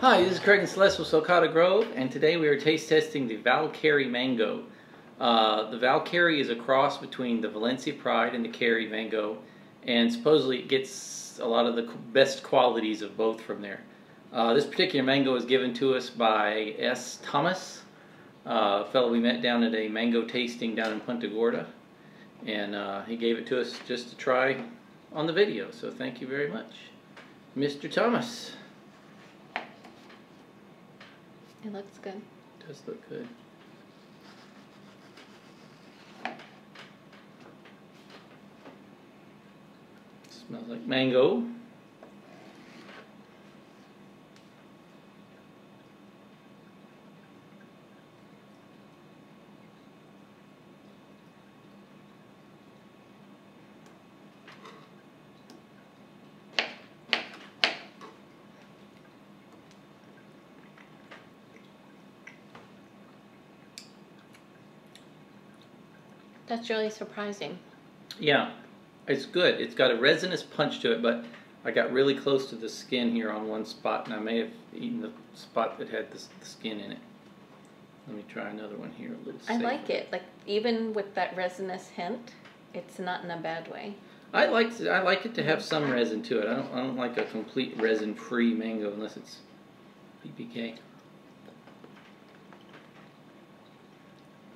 Hi, this is Craig and Celeste with Sulcata Grove, and today we are taste testing the ValCarrie Mango. The ValCarrie is a cross between the Valencia Pride and the Carrie Mango, and supposedly it gets a lot of the best qualities of both from there. This particular mango was given to us by S. Thomas, a fellow we met down at a mango tasting down in Punta Gorda, and he gave it to us just to try on the video, so thank you very much, Mr. Thomas. It looks good. It does look good. Smells like mango. That's really surprising. Yeah, it's good. It's got a resinous punch to it, but I got really close to the skin here on one spot, and I may have eaten the spot that had the skin in it. Let me try another one here. A little I safer. like it. Like, even with that resinous hint, it's not in a bad way. I like it to have some resin to it. I don't like a complete resin-free mango unless it's PPK.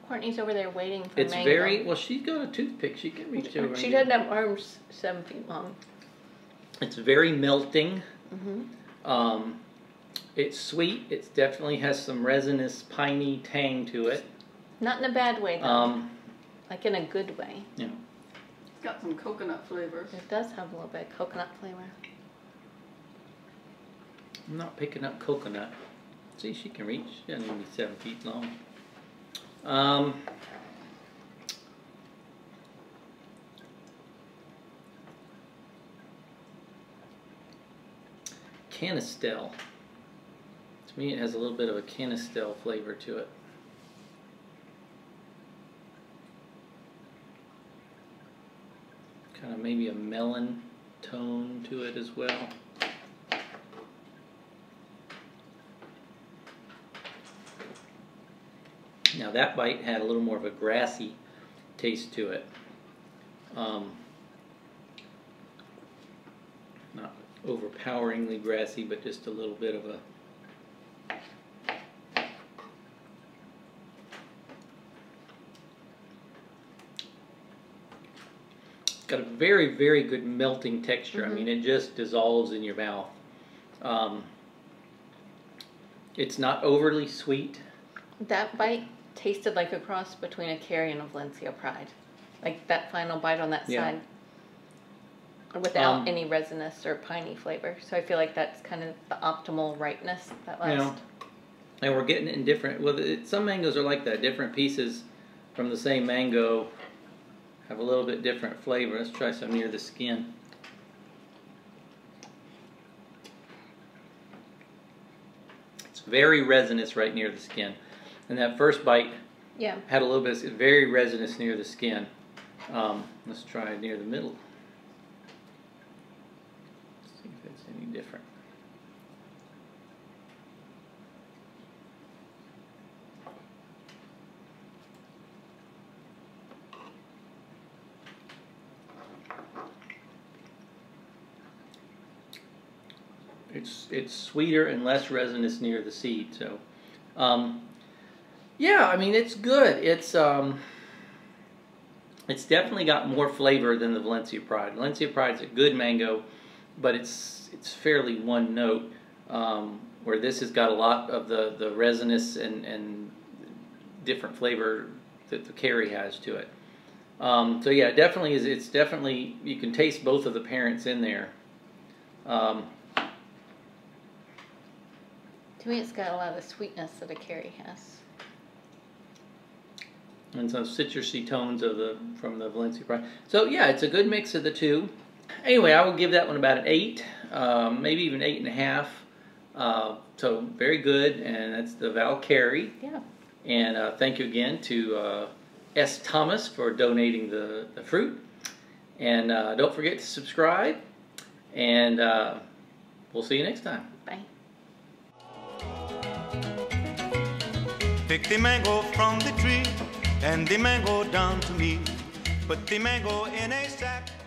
Courtney's over there waiting for It's mango. very well. She's got a toothpick. She can reach over. She doesn't have arms 7 feet long. It's very melting. Mm-hmm. It's sweet. It definitely has some resinous, piney tang to it. Not in a bad way, though. Like in a good way. Yeah. It's got some coconut flavors. It does have a little bit of coconut flavor. I'm not picking up coconut. See, she can reach. She doesn't need to be 7 feet long. Canistel. To me, it has a little bit of a canistel flavor to it. Kind of maybe a melon tone to it as well. Now that bite had a little more of a grassy taste to it. Not overpoweringly grassy, but just a little bit of a... It's got a very, very good melting texture. Mm-hmm. I mean, it just dissolves in your mouth. It's not overly sweet. That bite tasted like a cross between a Carrie and a Valencia Pride. Like that final bite on that side. Without any resinous or piney flavor. So I feel like that's kind of the optimal ripeness, that last. You know, and we're getting it in different, well, some mangoes are like that. Different pieces from the same mango have a little bit different flavor. Let's try some near the skin. It's very resinous right near the skin. And that first bite had a little bit, it's very resinous near the skin. Let's try near the middle. See if it's any different. It's sweeter and less resinous near the seed. So, yeah, I mean, it's good. It's definitely got more flavor than the Valencia Pride. Valencia Pride's a good mango, but it's fairly one note. Where this has got a lot of the resinous and different flavor that the Carrie has to it. So yeah, it definitely is. It's definitely, you can taste both of the parents in there. To me, it's got a lot of the sweetness that a Carrie has. And some citrusy tones of from the Valencia Pride. So yeah, it's a good mix of the two. Anyway, I would give that one about an 8, maybe even 8.5. So very good, and that's the ValCarrie. Yeah. And thank you again to S. Thomas for donating the fruit. And don't forget to subscribe, and we'll see you next time. Bye. Pick the mango from the tree, and the mango down to me. Put the mango in a sack.